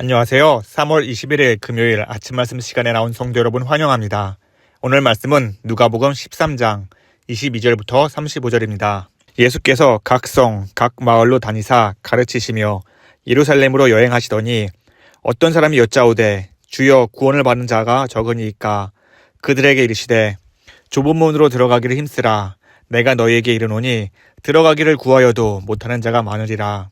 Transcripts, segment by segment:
안녕하세요. 3월 21일 금요일 아침 말씀 시간에 나온 성도 여러분 환영합니다. 오늘 말씀은 누가복음 13장 22절부터 35절입니다. 예수께서 각 성, 각 마을로 다니사 가르치시며 예루살렘으로 여행하시더니 어떤 사람이 여짜오되 주여 구원을 받는 자가 적으니이까 그들에게 이르시되 좁은 문으로 들어가기를 힘쓰라. 내가 너희에게 이르노니 들어가기를 구하여도 못하는 자가 많으리라.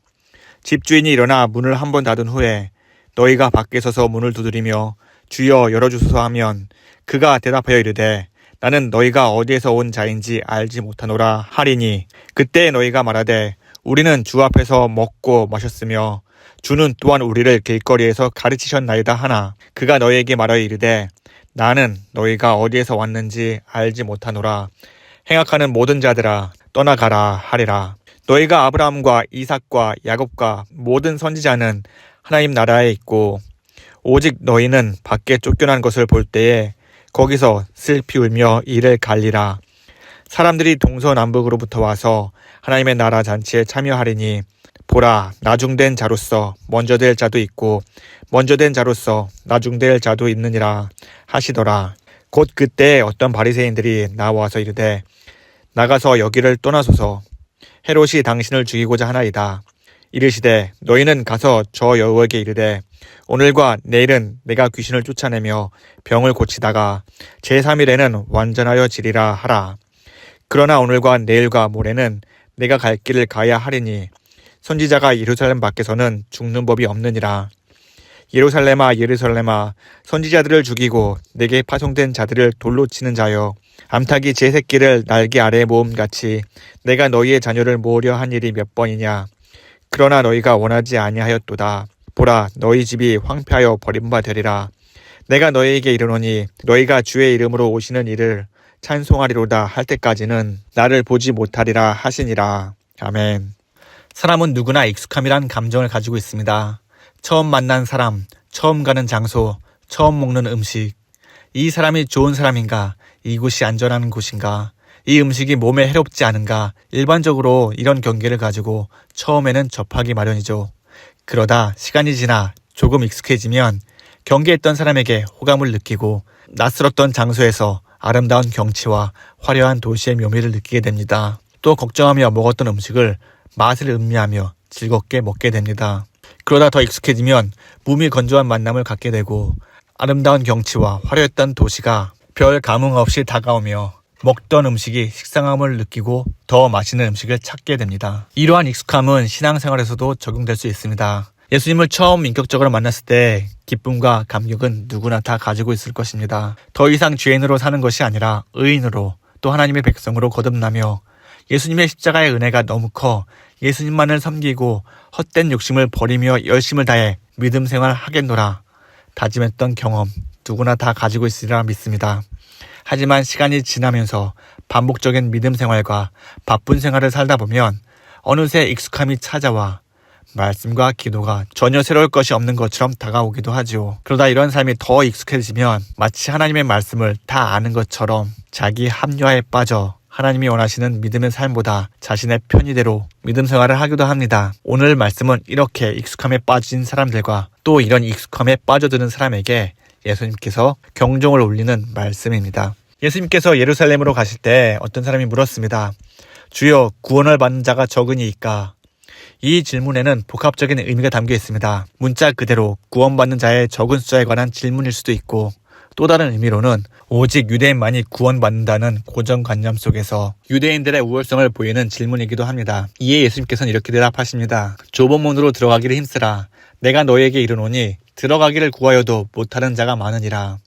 집주인이 일어나 문을 한 번 닫은 후에 너희가 밖에 서서 문을 두드리며 주여 열어주소서 하면 그가 대답하여 이르되 나는 너희가 어디에서 온 자인지 알지 못하노라 하리니 그때 너희가 말하되 우리는 주 앞에서 먹고 마셨으며 주는 또한 우리를 길거리에서 가르치셨나이다 하나 그가 너희에게 말하여 이르되 나는 너희가 어디에서 왔는지 알지 못하노라. 행악하는 모든 자들아 떠나가라 하리라. 너희가 아브라함과 이삭과 야곱과 모든 선지자는 하나님 나라에 있고 오직 너희는 밖에 쫓겨난 것을 볼 때에 거기서 슬피 울며 이를 갈리라. 사람들이 동서남북으로부터 와서 하나님의 나라 잔치에 참여하리니 보라 나중된 자로서 먼저 될 자도 있고 먼저 된 자로서 나중될 자도 있느니라 하시더라. 곧 그때 어떤 바리새인들이 나와서 이르되 나가서 여기를 떠나소서. 헤롯이 당신을 죽이고자 하나이다. 이르시되 너희는 가서 저 여우에게 이르되 오늘과 내일은 내가 귀신을 쫓아내며 병을 고치다가 제3일에는 완전하여 지리라 하라. 그러나 오늘과 내일과 모레는 내가 갈 길을 가야 하리니 선지자가 예루살렘 밖에서는 죽는 법이 없느니라. 예루살렘아 예루살렘아 선지자들을 죽이고 내게 파송된 자들을 돌로 치는 자여 암탉이 제 새끼를 날개 아래에 모음같이 내가 너희의 자녀를 모으려 한 일이 몇 번이냐. 그러나 너희가 원하지 아니하였도다. 보라 너희 집이 황폐하여 버림바 되리라. 내가 너희에게 이르노니 너희가 주의 이름으로 오시는 이를 찬송하리로다 할 때까지는 나를 보지 못하리라 하시니라. 아멘. 사람은 누구나 익숙함이란 감정을 가지고 있습니다. 처음 만난 사람, 처음 가는 장소, 처음 먹는 음식. 이 사람이 좋은 사람인가? 이곳이 안전한 곳인가? 이 음식이 몸에 해롭지 않은가? 일반적으로 이런 경계를 가지고 처음에는 접하기 마련이죠. 그러다 시간이 지나 조금 익숙해지면 경계했던 사람에게 호감을 느끼고 낯설었던 장소에서 아름다운 경치와 화려한 도시의 묘미를 느끼게 됩니다. 또 걱정하며 먹었던 음식을 맛을 음미하며 즐겁게 먹게 됩니다. 그러다 더 익숙해지면 몸이 건조한 만남을 갖게 되고 아름다운 경치와 화려했던 도시가 별 감흥 없이 다가오며 먹던 음식이 식상함을 느끼고 더 맛있는 음식을 찾게 됩니다. 이러한 익숙함은 신앙생활에서도 적용될 수 있습니다. 예수님을 처음 인격적으로 만났을 때 기쁨과 감격은 누구나 다 가지고 있을 것입니다. 더 이상 죄인으로 사는 것이 아니라 의인으로 또 하나님의 백성으로 거듭나며 예수님의 십자가의 은혜가 너무 커 예수님만을 섬기고 헛된 욕심을 버리며 열심을 다해 믿음 생활 하겠노라 다짐했던 경험 누구나 다 가지고 있으리라 믿습니다. 하지만 시간이 지나면서 반복적인 믿음 생활과 바쁜 생활을 살다 보면 어느새 익숙함이 찾아와 말씀과 기도가 전혀 새로울 것이 없는 것처럼 다가오기도 하죠. 그러다 이런 삶이 더 익숙해지면 마치 하나님의 말씀을 다 아는 것처럼 자기 합리화에 빠져 하나님이 원하시는 믿음의 삶보다 자신의 편의대로 믿음 생활을 하기도 합니다. 오늘 말씀은 이렇게 익숙함에 빠진 사람들과 또 이런 익숙함에 빠져드는 사람에게 예수님께서 경종을 울리는 말씀입니다. 예수님께서 예루살렘으로 가실 때 어떤 사람이 물었습니다. 주여 구원을 받는 자가 적으니이까? 이 질문에는 복합적인 의미가 담겨 있습니다. 문자 그대로 구원받는 자의 적은 숫자에 관한 질문일 수도 있고 또 다른 의미로는 오직 유대인만이 구원받는다는 고정관념 속에서 유대인들의 우월성을 보이는 질문이기도 합니다. 이에 예수님께서는 이렇게 대답하십니다. 좁은 문으로 들어가기를 힘쓰라. 내가 너희에게 이르노니 들어가기를 구하여도 못하는 자가 많으니라.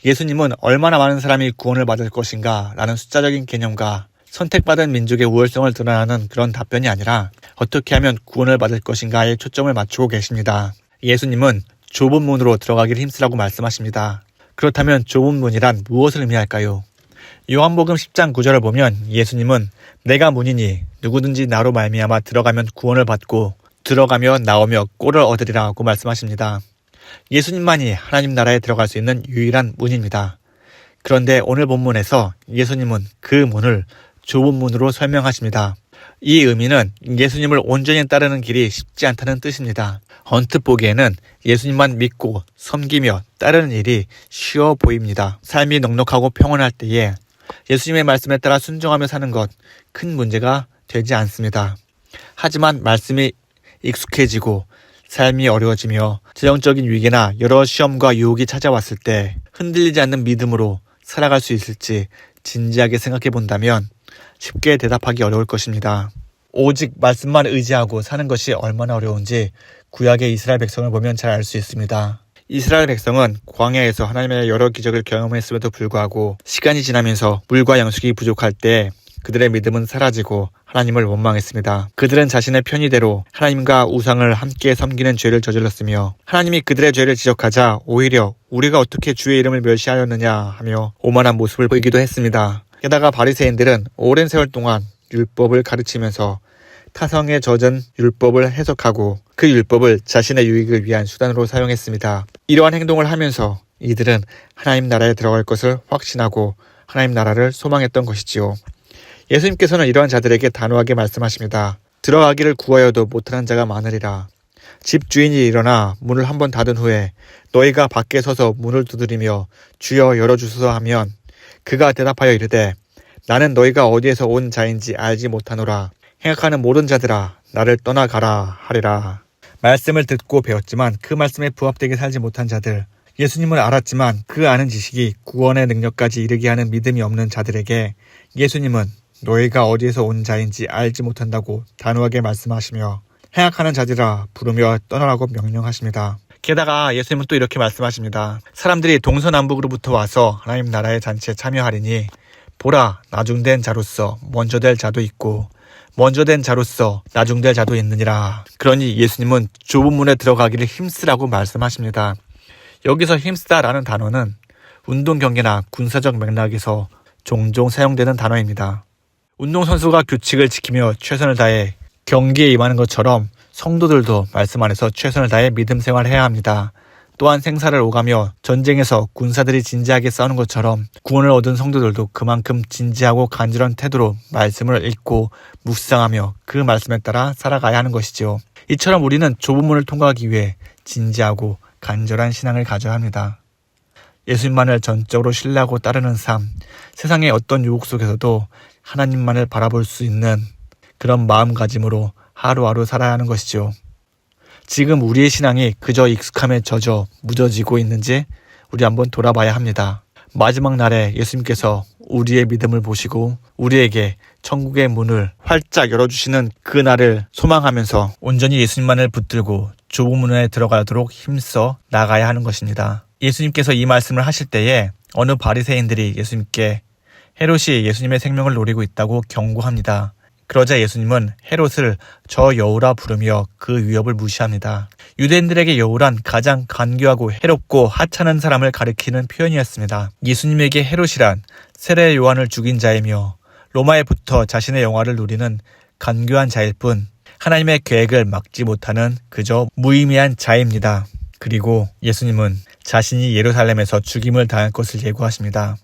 예수님은 얼마나 많은 사람이 구원을 받을 것인가 라는 숫자적인 개념과 선택받은 민족의 우월성을 드러나는 그런 답변이 아니라 어떻게 하면 구원을 받을 것인가에 초점을 맞추고 계십니다. 예수님은 좁은 문으로 들어가기를 힘쓰라고 말씀하십니다. 그렇다면 좁은 문이란 무엇을 의미할까요? 요한복음 10장 9절을 보면 예수님은 내가 문이니 누구든지 나로 말미암아 들어가면 구원을 받고 들어가며 나오며 꼴을 얻으리라고 말씀하십니다. 예수님만이 하나님 나라에 들어갈 수 있는 유일한 문입니다. 그런데 오늘 본문에서 예수님은 그 문을 좁은 문으로 설명하십니다. 이 의미는 예수님을 온전히 따르는 길이 쉽지 않다는 뜻입니다. 언뜻 보기에는 예수님만 믿고 섬기며 따르는 일이 쉬워 보입니다. 삶이 넉넉하고 평온할 때에 예수님의 말씀에 따라 순종하며 사는 것 큰 문제가 되지 않습니다. 하지만 말씀이 익숙해지고 삶이 어려워지며 재정적인 위기나 여러 시험과 유혹이 찾아왔을 때 흔들리지 않는 믿음으로 살아갈 수 있을지 진지하게 생각해 본다면 쉽게 대답하기 어려울 것입니다. 오직 말씀만 의지하고 사는 것이 얼마나 어려운지 구약의 이스라엘 백성을 보면 잘 알 수 있습니다. 이스라엘 백성은 광야에서 하나님의 여러 기적을 경험했음에도 불구하고 시간이 지나면서 물과 양식이 부족할 때 그들의 믿음은 사라지고 하나님을 원망했습니다. 그들은 자신의 편의대로 하나님과 우상을 함께 섬기는 죄를 저질렀으며 하나님이 그들의 죄를 지적하자 오히려 우리가 어떻게 주의 이름을 멸시하였느냐 하며 오만한 모습을 보이기도 했습니다. 게다가 바리새인들은 오랜 세월 동안 율법을 가르치면서 타성에 젖은 율법을 해석하고 그 율법을 자신의 유익을 위한 수단으로 사용했습니다. 이러한 행동을 하면서 이들은 하나님 나라에 들어갈 것을 확신하고 하나님 나라를 소망했던 것이지요. 예수님께서는 이러한 자들에게 단호하게 말씀하십니다. 들어가기를 구하여도 못하는 자가 많으리라. 집 주인이 일어나 문을 한번 닫은 후에 너희가 밖에 서서 문을 두드리며 주여 열어주소서 하면 그가 대답하여 이르되 나는 너희가 어디에서 온 자인지 알지 못하노라. 행악하는 모든 자들아 나를 떠나가라 하리라. 말씀을 듣고 배웠지만 그 말씀에 부합되게 살지 못한 자들, 예수님을 알았지만 그 아는 지식이 구원의 능력까지 이르게 하는 믿음이 없는 자들에게 예수님은 너희가 어디에서 온 자인지 알지 못한다고 단호하게 말씀하시며 행악하는 자들아 부르며 떠나라고 명령하십니다. 게다가 예수님은 또 이렇게 말씀하십니다. 사람들이 동서남북으로부터 와서 하나님 나라의 잔치에 참여하리니 보라 나중된 자로서 먼저 될 자도 있고 먼저 된 자로서 나중될 자도 있느니라. 그러니 예수님은 좁은 문에 들어가기를 힘쓰라고 말씀하십니다. 여기서 힘쓰다라는 단어는 운동 경기나 군사적 맥락에서 종종 사용되는 단어입니다. 운동선수가 규칙을 지키며 최선을 다해 경기에 임하는 것처럼 성도들도 말씀 안에서 최선을 다해 믿음 생활을 해야 합니다. 또한 생사를 오가며 전쟁에서 군사들이 진지하게 싸우는 것처럼 구원을 얻은 성도들도 그만큼 진지하고 간절한 태도로 말씀을 읽고 묵상하며 그 말씀에 따라 살아가야 하는 것이지요. 이처럼 우리는 좁은 문을 통과하기 위해 진지하고 간절한 신앙을 가져야 합니다. 예수님만을 전적으로 신뢰하고 따르는 삶, 세상의 어떤 유혹 속에서도 하나님만을 바라볼 수 있는 그런 마음가짐으로 하루하루 살아야 하는 것이죠. 지금 우리의 신앙이 그저 익숙함에 젖어 무뎌지고 있는지 우리 한번 돌아봐야 합니다. 마지막 날에 예수님께서 우리의 믿음을 보시고 우리에게 천국의 문을 활짝 열어주시는 그 날을 소망하면서 온전히 예수님만을 붙들고 좁은 문에 들어가도록 힘써 나가야 하는 것입니다. 예수님께서 이 말씀을 하실 때에 어느 바리새인들이 예수님께 헤롯이 예수님의 생명을 노리고 있다고 경고합니다. 그러자 예수님은 헤롯을 저 여우라 부르며 그 위협을 무시합니다. 유대인들에게 여우란 가장 간교하고 해롭고 하찮은 사람을 가리키는 표현이었습니다. 예수님에게 헤롯이란 세례 요한을 죽인 자이며 로마에 붙어 자신의 영화를 누리는 간교한 자일 뿐 하나님의 계획을 막지 못하는 그저 무의미한 자입니다. 그리고 예수님은 자신이 예루살렘에서 죽임을 당할 것을 예고하십니다.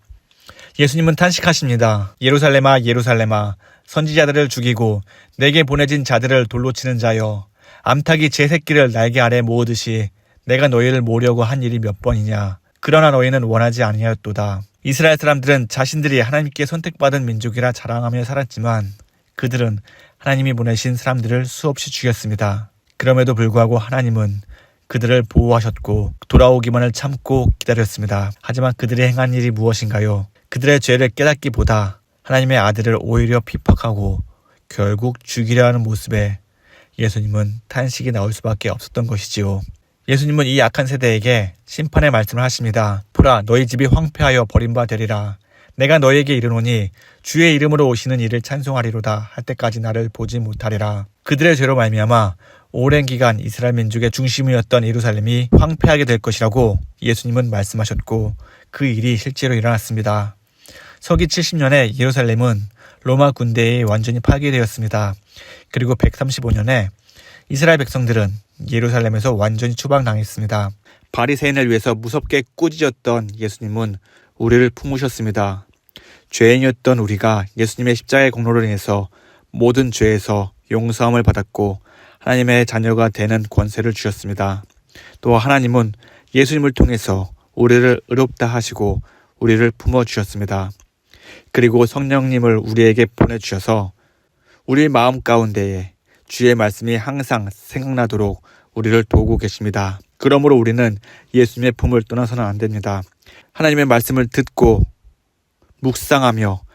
예수님은 탄식하십니다. 예루살렘아 예루살렘아 선지자들을 죽이고 내게 보내진 자들을 돌로 치는 자여 암탉이 제 새끼를 날개 아래 모으듯이 내가 너희를 모으려고 한 일이 몇 번이냐. 그러나 너희는 원하지 아니하였도다. 이스라엘 사람들은 자신들이 하나님께 선택받은 민족이라 자랑하며 살았지만 그들은 하나님이 보내신 사람들을 수없이 죽였습니다. 그럼에도 불구하고 하나님은 그들을 보호하셨고 돌아오기만을 참고 기다렸습니다. 하지만 그들이 행한 일이 무엇인가요? 그들의 죄를 깨닫기보다 하나님의 아들을 오히려 핍박하고 결국 죽이려 하는 모습에 예수님은 탄식이 나올 수밖에 없었던 것이지요. 예수님은 이 악한 세대에게 심판의 말씀을 하십니다. 보라 너희 집이 황폐하여 버림바 되리라. 내가 너희에게 이르노니 주의 이름으로 오시는 이를 찬송하리로다 할 때까지 나를 보지 못하리라. 그들의 죄로 말미암아 오랜 기간 이스라엘 민족의 중심이었던 예루살렘이 황폐하게 될 것이라고 예수님은 말씀하셨고 그 일이 실제로 일어났습니다. 서기 70년에 예루살렘은 로마 군대에 완전히 파괴되었습니다. 그리고 135년에 이스라엘 백성들은 예루살렘에서 완전히 추방당했습니다. 바리새인을 위해서 무섭게 꾸짖었던 예수님은 우리를 품으셨습니다. 죄인이었던 우리가 예수님의 십자가의 공로를 인해서 모든 죄에서 용서함을 받았고 하나님의 자녀가 되는 권세를 주셨습니다. 또 하나님은 예수님을 통해서 우리를 의롭다 하시고 우리를 품어주셨습니다. 그리고 성령님을 우리에게 보내주셔서 우리 마음 가운데에 주의 말씀이 항상 생각나도록 우리를 도우고 계십니다. 그러므로 우리는 예수님의 품을 떠나서는 안 됩니다. 하나님의 말씀을 듣고 묵상하며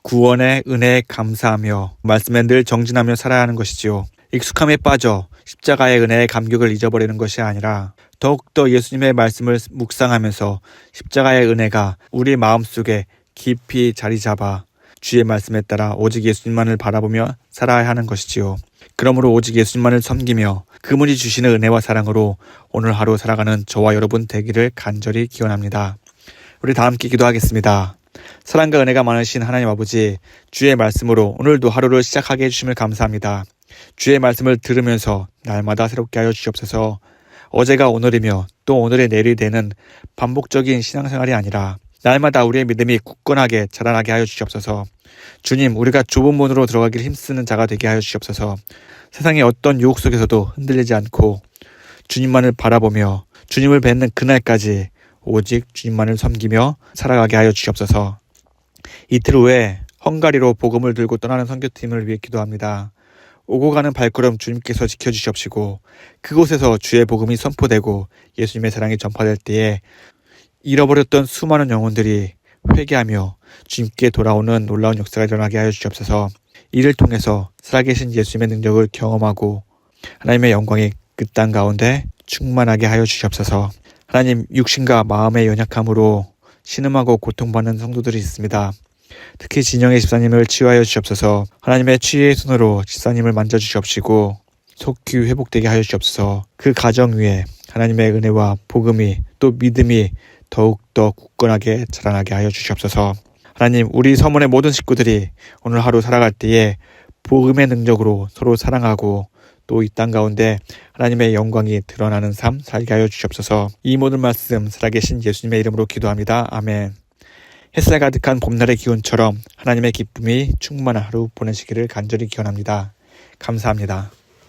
구원의 은혜에 감사하며 말씀에 늘 정진하며 살아야 하는 것이지요. 익숙함에 빠져 십자가의 은혜의 감격을 잊어버리는 것이 아니라 더욱더 예수님의 말씀을 묵상하면서 십자가의 은혜가 우리 마음속에 깊이 자리 잡아 주의 말씀에 따라 오직 예수님만을 바라보며 살아야 하는 것이지요. 그러므로 오직 예수님만을 섬기며 그분이 주시는 은혜와 사랑으로 오늘 하루 살아가는 저와 여러분 되기를 간절히 기원합니다. 우리 다 함께 기도하겠습니다. 사랑과 은혜가 많으신 하나님 아버지, 주의 말씀으로 오늘도 하루를 시작하게 해주심을 감사합니다. 주의 말씀을 들으면서 날마다 새롭게 하여 주시옵소서. 어제가 오늘이며 또 오늘의 내일이 되는 반복적인 신앙생활이 아니라 날마다 우리의 믿음이 굳건하게 자라나게 하여 주시옵소서. 주님, 우리가 좁은 문으로 들어가길 힘쓰는 자가 되게 하여 주시옵소서. 세상의 어떤 유혹 속에서도 흔들리지 않고 주님만을 바라보며 주님을 뵙는 그날까지 오직 주님만을 섬기며 살아가게 하여 주시옵소서. 이틀 후에 헝가리로 복음을 들고 떠나는 선교팀을 위해 기도합니다. 오고 가는 발걸음 주님께서 지켜주시옵시고 그곳에서 주의 복음이 선포되고 예수님의 사랑이 전파될 때에 잃어버렸던 수많은 영혼들이 회개하며 주님께 돌아오는 놀라운 역사가 일어나게 하여 주시옵소서. 이를 통해서 살아계신 예수님의 능력을 경험하고 하나님의 영광이 그 땅 가운데 충만하게 하여 주시옵소서. 하나님, 육신과 마음의 연약함으로 신음하고 고통받는 성도들이 있습니다. 특히 진영의 집사님을 치유하여 주시옵소서. 하나님의 치유의 손으로 집사님을 만져주시옵시고 속히 회복되게 하여 주시옵소서. 그 가정 위에 하나님의 은혜와 복음이 또 믿음이 더욱더 굳건하게 자라나게 하여 주시옵소서. 하나님, 우리 서문의 모든 식구들이 오늘 하루 살아갈 때에 복음의 능력으로 서로 사랑하고 또 이 땅 가운데 하나님의 영광이 드러나는 삶 살게 하여 주시옵소서. 이 모든 말씀 살아계신 예수님의 이름으로 기도합니다. 아멘. 햇살 가득한 봄날의 기운처럼 하나님의 기쁨이 충만한 하루 보내시기를 간절히 기원합니다. 감사합니다.